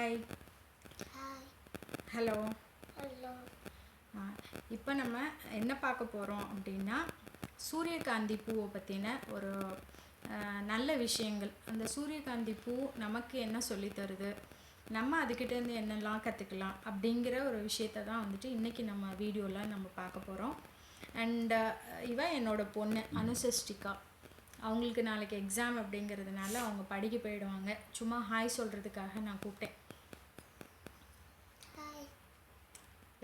Hi. Hi. Hello. Hello. இப்போ நம்ம என்ன பார்க்க போகிறோம் அப்படின்னா, சூரியகாந்தி பூவை பற்றின ஒரு நல்ல விஷயங்கள். அந்த சூரியகாந்தி பூ நமக்கு என்ன சொல்லித் தருது, நம்ம அதுக்கிட்டேருந்து என்னெல்லாம் கற்றுக்கலாம் அப்படிங்கிற ஒரு விஷயத்தை தான் வந்துட்டு இன்றைக்கி நம்ம வீடியோவில் நம்ம பார்க்க போகிறோம். அண்ட் இவன் என்னோட பொண்ணு அனுசஷ்டிகா. அவங்களுக்கு நாளைக்கு எக்ஸாம் அப்படிங்கிறதுனால அவங்க படிக்க போயிடுவாங்க. சும்மா ஹாய் சொல்கிறதுக்காக நான் கூப்பிட்டேன். ஹாய்.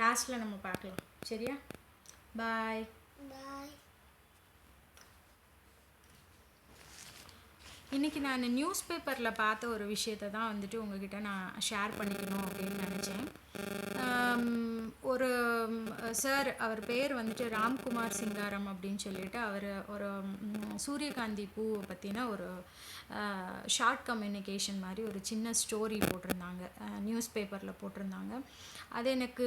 லாஸ்ட்டில் நம்ம பார்க்கலாம், சரியா? பாய். பாய். இன்றைக்கி நான் நியூஸ் பேப்பரில் பார்த்த ஒரு விஷயத்தை தான் வந்துட்டு உங்ககிட்ட நான் ஷேர் பண்ணிக்கணும் அப்படின்னு நினச்சேன். ஒரு சார், அவர் பேர் வந்துட்டு ராம்குமார் சிங்காரம் அப்படின்னு சொல்லிட்டு, அவர் ஒரு சூரியகாந்தி பூவை பற்றின ஒரு ஷார்ட் கம்யூனிகேஷன் மாதிரி ஒரு சின்ன ஸ்டோரி போட்டிருந்தாங்க, நியூஸ் பேப்பரில் போட்டிருந்தாங்க. அது எனக்கு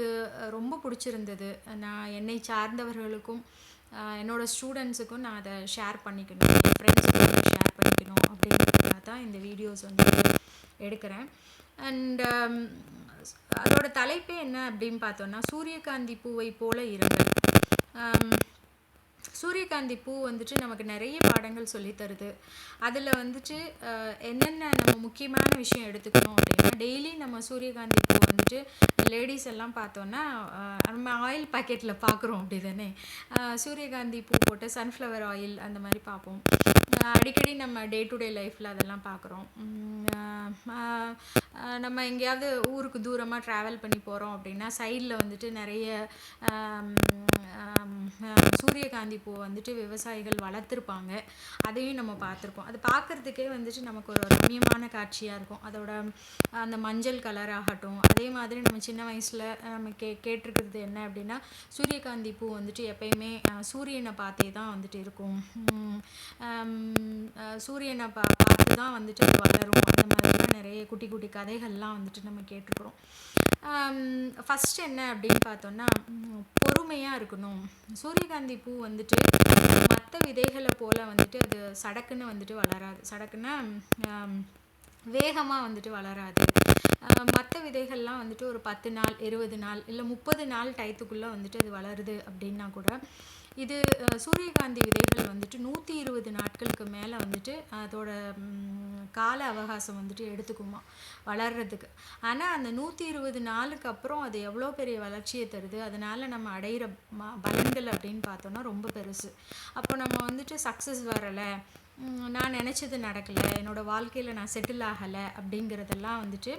ரொம்ப பிடிச்சிருந்தது. நான் என்னை சார்ந்தவர்களுக்கும் என்னோடய ஸ்டூடெண்ட்ஸுக்கும் நான் அதை ஷேர் பண்ணிக்கணும், என் ஃப்ரெண்ட்ஸுக்கும் ஷேர் பண்ணிக்கணும் அப்படிங்கிறதுக்காக தான் இந்த வீடியோஸ் வந்து எடுக்கிறேன். அண்ட் அதோட தலைப்பே என்ன அப்படின்னு பார்த்தோன்னா, சூரியகாந்தி பூவை போல இருங்கள். சூரியகாந்தி பூ வந்துட்டு நமக்கு நிறைய பாடங்கள் சொல்லித்தருது. அதில் வந்துட்டு என்னென்ன நம்ம முக்கியமான விஷயம் எடுத்துக்கணும் அப்படின்னா, டெய்லி நம்ம சூரியகாந்தி பூ வந்துட்டு லேடிஸ் எல்லாம் பார்த்தோன்னா நம்ம ஆயில் பாக்கெட்டில் பார்க்குறோம் அப்படி தானே. சூரியகாந்தி பூ போட்டு சன்ஃப்ளவர் ஆயில் அந்த மாதிரி பார்ப்போம். அடிக்கடி நம்ம டே டு டே லைஃப்பில் அதெல்லாம் பார்க்குறோம். நம்ம எங்கேயாவது ஊருக்கு தூரமாக ட்ராவல் பண்ணி போகிறோம் அப்படின்னா சைடில் வந்துட்டு நிறைய சூரியகாந்தி பூ வந்துட்டு விவசாயிகள் வளர்த்துருப்பாங்க. அதையும் நம்ம பார்த்துருப்போம். அது பார்க்குறதுக்கே வந்துட்டு நமக்கு ஒரு ரம்மியமான காட்சியாக இருக்கும். அதோட அந்த மஞ்சள் கலர் ஆகட்டும். அதே மாதிரி நம்ம சின்ன வயசில் நம்ம கேட்டிருக்கிறது என்ன அப்படின்னா, சூரியகாந்தி பூ வந்துட்டு எப்பயுமே சூரியனை பார்த்தே தான் வந்துட்டு இருக்கும். சூரியனை பார்த்து தான் வந்துட்டு அது வளரும். அந்த மாதிரிலாம் நிறைய குட்டி குட்டி கதைகள்லாம் வந்துட்டு நம்ம கேட்டிருக்கிறோம். ஃபஸ்ட்டு என்ன அப்படின்னு பார்த்தோன்னா, பொறுமையாக இருக்கணும். சூரியகாந்தி பூ வந்துட்டு மற்ற விதைகளை போல் வந்துட்டு அது சடக்குன்னு வந்துட்டு வளராது. சடக்குன்னா வேகமாக வந்துட்டு வளராது. மற்ற விதைகள்லாம் வந்துட்டு ஒரு 10 நாள் 20 நாள் இல்லை 30 நாள் டயத்துக்குள்ளே வந்துட்டு அது வளருது அப்படின்னா கூட, இது சூரியகாந்தி விதைகள் வந்துட்டு 120 நாட்களுக்கு மேலே வந்துட்டு அதோட கால அவகாசம் வந்துட்டு எடுத்துக்குமா வளர்கிறதுக்கு. ஆனால் அந்த 120 நாளுக்கு அப்புறம் அது எவ்வளோ பெரிய வளர்ச்சியை தருது. அதனால் நம்ம அடையிற பலன்கள் அப்படின்னு பார்த்தோன்னா ரொம்ப பெருசு. அப்போ நம்ம வந்துட்டு சக்ஸஸ் வரலை, நான் நினச்சது நடக்கலை, என்னோடய வாழ்க்கையில் நான் செட்டில் ஆகலை அப்படிங்கிறதெல்லாம் வந்துட்டு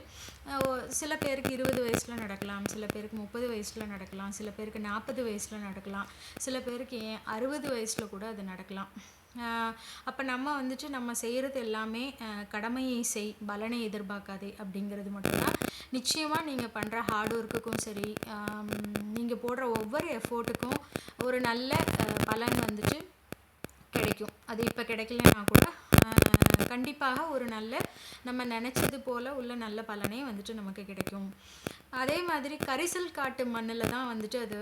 சில பேருக்கு 20 வயசில் நடக்கலாம், சில பேருக்கு 30 வயசில் நடக்கலாம், சில பேருக்கு 40 வயசில் நடக்கலாம், சில பேருக்கு ஏன் 60 வயசில் கூட அது நடக்கலாம். அப்போ நம்ம வந்துட்டு நம்ம செய்கிறது எல்லாமே கடமையை செய், பலனை எதிர்பார்க்காதே அப்படிங்கிறது மட்டும்தான். நிச்சயமாக நீங்கள் பண்ணுற ஹார்ட் ஒர்க்குக்கும் சரி, நீங்கள் போடுற ஒவ்வொரு எஃபோர்ட்டுக்கும் ஒரு நல்ல பலன் வந்துட்டு கிடைக்கும். அது இப்போ கிடைக்கலன்னா கூட கண்டிப்பாக ஒரு நல்ல நம்ம நினச்சது போல் உள்ள நல்ல பலனே வந்துட்டு நமக்கு கிடைக்கும். அதே மாதிரி கரிசல் காட்டு மண்ணில் தான் வந்துட்டு அது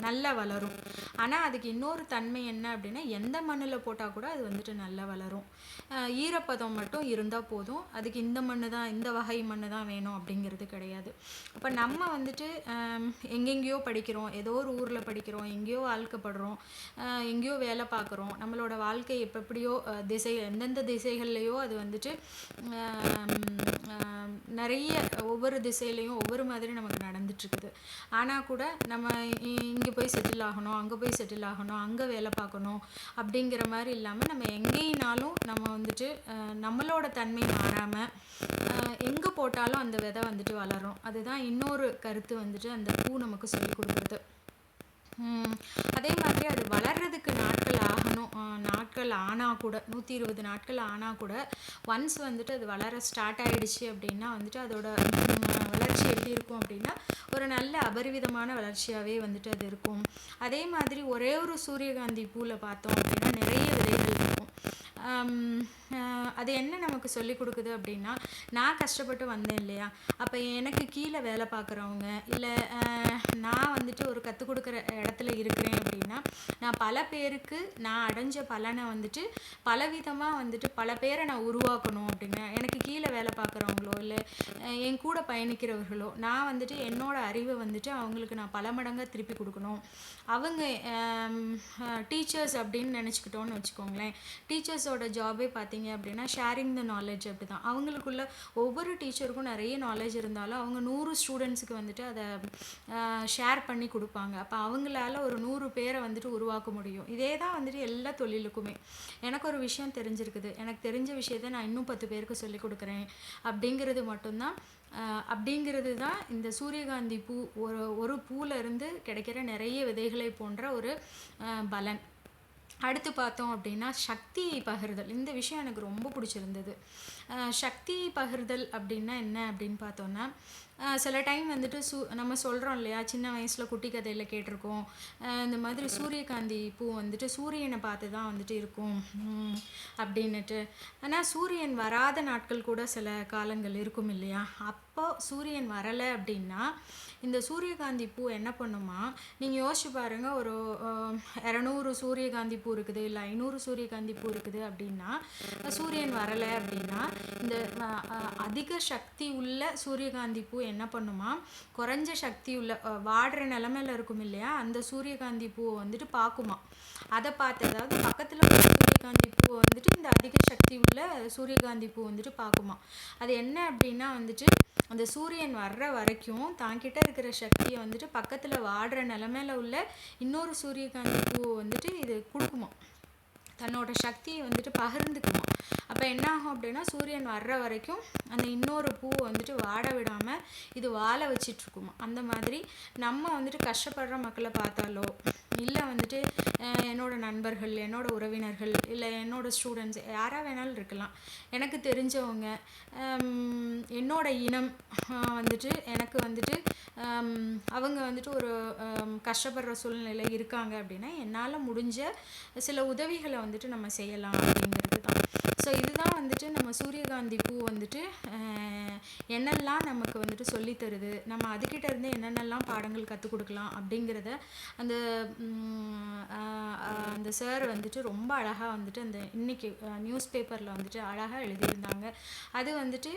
நல்லா வளரும். ஆனால் அதுக்கு இன்னொரு தன்மை என்ன அப்படின்னா, எந்த மண்ணில் போட்டால் கூட அது வந்துட்டு நல்லா வளரும். ஈரப்பதம் மட்டும் இருந்தால் போதும். அதுக்கு இந்த மண் தான், இந்த வகை மண் தான் வேணும் அப்படிங்கிறது கிடையாது. அப்போ நம்ம வந்துட்டு எங்கெங்கேயோ படிக்கிறோம், ஏதோ ஒரு ஊரில் படிக்கிறோம், எங்கேயோ வாழ்க்கைப்படுறோம், எங்கேயோ வேலை பார்க்குறோம். நம்மளோட வாழ்க்கை எப்படியோ எந்தெந்த திசைகள்லையோ அது வந்துட்டு நிறைய ஒவ்வொரு திசையிலையும் ஒவ்வொரு மாதிரி நமக்கு நடந்துட்டுருக்குது. ஆனால் கூட நம்ம இங்கே போய் செட்டில் ஆகணும், அங்கே போய் செட்டில் ஆகணும், அங்கே வேலை பார்க்கணும் அப்படிங்கிற மாதிரி இல்லாமல், நம்ம எங்கேயினாலும் நம்ம வந்துட்டு நம்மளோட தன்மை மாறாமல் எங்கே போட்டாலும் அந்த விதை வந்துட்டு வளரும். அதுதான் இன்னொரு கருத்து வந்துட்டு அந்த பூ நமக்கு சொல்லி கொடுக்குறது. அதே மாதிரி அது வளர்கிறதுக்கு நாட்கள் ஆனால் கூட 120 நாட்கள் ஆனால் கூட ஒன்ஸ் வந்துட்டு அது வளர ஸ்டார்ட் ஆகிடுச்சு அப்படின்னா வந்துட்டு அதோட வளர்ச்சி எப்படி இருக்கும் அப்படின்னா ஒரு நல்ல அபரிவிதமான வளர்ச்சியாகவே வந்துட்டு அது இருக்கும். அதே மாதிரி ஒரே ஒரு சூரியகாந்தி பூவில் பார்த்தோம் அப்படின்னா நிறைய விதைகள் இருக்கும். அது என்ன நமக்கு சொல்லிக் கொடுக்குது அப்படின்னா, நான் கஷ்டப்பட்டு வந்தேன் இல்லையா? அப்போ எனக்கு கீழே வேலை பார்க்குறவங்க, இல்லை நான் வந்துட்டு ஒரு கற்றுக் கொடுக்குற இடத்துல இருக்கிறேன் அப்படின்னா, நான் பல பேருக்கு நான் அடைஞ்ச பலனை வந்துட்டு பலவிதமாக வந்துட்டு பல பேரை நான் உருவாக்கணும் அப்படிங்க. எனக்கு கீழே வேலை பார்க்குறவங்களோ, இல்லை என் கூட பயணிக்கிறவர்களோ, நான் வந்துட்டு என்னோட அறிவை வந்துட்டு அவங்களுக்கு நான் பல மடங்காக திருப்பி கொடுக்கணும். அவங்க டீச்சர்ஸ் அப்படின்னு நினச்சிக்கிட்டோன்னு வச்சுக்கோங்களேன். டீச்சர்ஸோட ஜாபே பார்த்தீங்க அப்படின்னா ஷேரிங் த நாலேஜ். அப்படி தான் அவங்களுக்குள்ள ஒவ்வொரு டீச்சருக்கும் நிறைய நாலேஜ் இருந்தாலும் அவங்க 100 ஸ்டூடெண்ட்ஸுக்கு வந்துட்டு அதை ஷேர் பண்ணி கொடுப்பாங்க. அப்போ அவங்களால ஒரு 100 பேரை வந்துட்டு உருவாக்க முடியும். இதே தான் வந்துட்டு எல்லா தொழிலுக்குமே. எனக்கு ஒரு விஷயம் தெரிஞ்சிருக்குது, எனக்கு தெரிஞ்ச விஷயத்த நான் இன்னும் 10 பேருக்கு சொல்லிக் கொடுக்குறேன் அப்படிங்கிறது மட்டும்தான். அப்படிங்கிறது தான் இந்த சூரியகாந்தி பூ, ஒரு பூலேருந்து கிடைக்கிற நிறைய விதைகளை போன்ற ஒரு பலன். அடுத்து பார்த்தோம் அப்படின்னா சக்தி பகிர்தல். இந்த விஷயம் எனக்கு ரொம்ப பிடிச்சிருந்தது. சக்தி பகிர்தல் அப்படின்னா என்ன அப்படின்னு பார்த்தோன்னா, சில டைம் வந்துட்டு நம்ம சொல்கிறோம் இல்லையா, சின்ன வயசில் குட்டி கதையில் கேட்டிருக்கோம், இந்த மாதிரி சூரியகாந்தி பூ வந்துட்டு சூரியனை பார்த்து தான் வந்துட்டு இருக்கும் அப்படின்னுட்டு. ஆனால் சூரியன் வராத நாட்கள் கூட சில காலங்கள் இருக்கும் இல்லையா? அப்போ சூரியன் வரலை அப்படின்னா இந்த சூரியகாந்தி பூ என்ன பண்ணுமா, நீங்கள் யோசிச்சு பாருங்கள். ஒரு 200 சூரியகாந்தி பூ இருக்குது, இல்லை 500 சூரியகாந்தி பூ இருக்குது அப்படின்னா, சூரியன் வரலை அப்படின்னா இந்த அதிக சக்தி உள்ள சூரியகாந்தி பூ என்ன பண்ணுமா, குறைஞ்ச சக்தி உள்ள வாடுற நிலமையில இருக்கும் இல்லையா, அந்த சூரியகாந்தி பூவை வந்துட்டு பார்க்குமா. அதை பார்த்து, அதாவது பக்கத்தில் உள்ள சூரியகாந்தி பூவை வந்துட்டு இந்த அதிக சக்தி உள்ள சூரியகாந்தி பூ வந்துட்டு பார்க்குமா. அது என்ன அப்படின்னா வந்துட்டு அந்த சூரியன் வர்ற வரைக்கும் தாங்கிட்ட இருக்கிற சக்தியை வந்துட்டு பக்கத்தில் வாடுற நிலமையில உள்ள இன்னொரு சூரியகாந்தி பூவை வந்துட்டு இது கொடுக்குமா, தன்னோட சக்தியை வந்துட்டு பகிர்ந்துக்குமா. அப்போ என்ன ஆகும் அப்படின்னா, சூரியன் வர்ற வரைக்கும் அந்த இன்னொரு பூவை வந்துட்டு வாட விடாமல் இது வாழ வச்சிட்ருக்குமா. அந்த மாதிரி நம்ம வந்துட்டு கஷ்டப்படுற மக்களை பார்த்தாலோ, இல்லை வந்துட்டு என்னோட நண்பர்கள், என்னோட உறவினர்கள், இல்லை என்னோட ஸ்டூடெண்ட்ஸ் யாராக வேணாலும் இருக்கலாம், எனக்கு தெரிஞ்சவங்க, என்னோட இனம் வந்துட்டு எனக்கு வந்துட்டு அவங்க வந்துட்டு ஒரு கஷ்டப்படுற சூழ்நிலையில் இருக்காங்க அப்படின்னா, என்னால் முடிஞ்ச சில உதவிகளை வந்துட்டு நம்ம செய்யலாம் அப்படிங்கிறது தான். ஸோ இதுதான் வந்துட்டு நம்ம சூரியகாந்தி பூ வந்துட்டு என்னெல்லாம் நமக்கு வந்துட்டு சொல்லித்தருது, நம்ம அதுக்கிட்ட இருந்து என்னென்னலாம் பாடங்கள் கற்றுக் கொடுக்கலாம் அப்படிங்கிறத அந்த அந்த சார் வந்துட்டு ரொம்ப அழகாக வந்துட்டு அந்த இன்னைக்கு நியூஸ் பேப்பரில் வந்துட்டு அழகாக எழுதியிருந்தாங்க. அது வந்துட்டு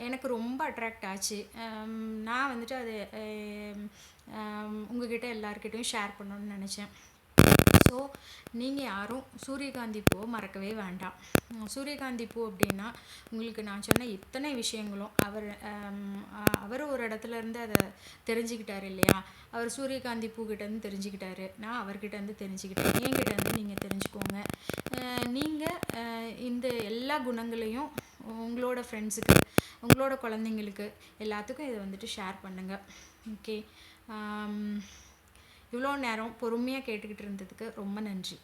எனக்கு ரொம்ப அட்ராக்ட் ஆச்சு. நான் வந்துட்டு அது உங்ககிட்ட எல்லாருக்கிட்டையும் ஷேர் பண்ணணும்னு நினச்சேன். ஸோ நீங்கள் யாரும் சூரியகாந்தி பூவை மறக்கவே வேண்டாம். சூரியகாந்தி பூ அப்படின்னா உங்களுக்கு நான் சொன்ன இத்தனை விஷயங்களும் அவர் ஒரு இடத்துல இருந்து அதை தெரிஞ்சுக்கிட்டார் இல்லையா. அவர் சூரியகாந்தி பூக்கிட்டேருந்து தெரிஞ்சுக்கிட்டாரு, நான் அவர்கிட்டேருந்து தெரிஞ்சுக்கிட்டேன். என்கிட்டேருந்து நீங்கள் தெரிஞ்சுக்கோங்க. நீங்கள் இந்த எல்லா குணங்களையும் உங்களோட ஃப்ரெண்ட்ஸுக்கு, உங்களோட குழந்தைங்களுக்கு எல்லாத்துக்கும் இதை வந்துட்டு ஷேர் பண்ணுங்கள். ஓகே, இவ்வளோ நேரம் பொறுமையாக கேட்டுக்கிட்டு இருந்ததுக்கு ரொம்ப நன்றி.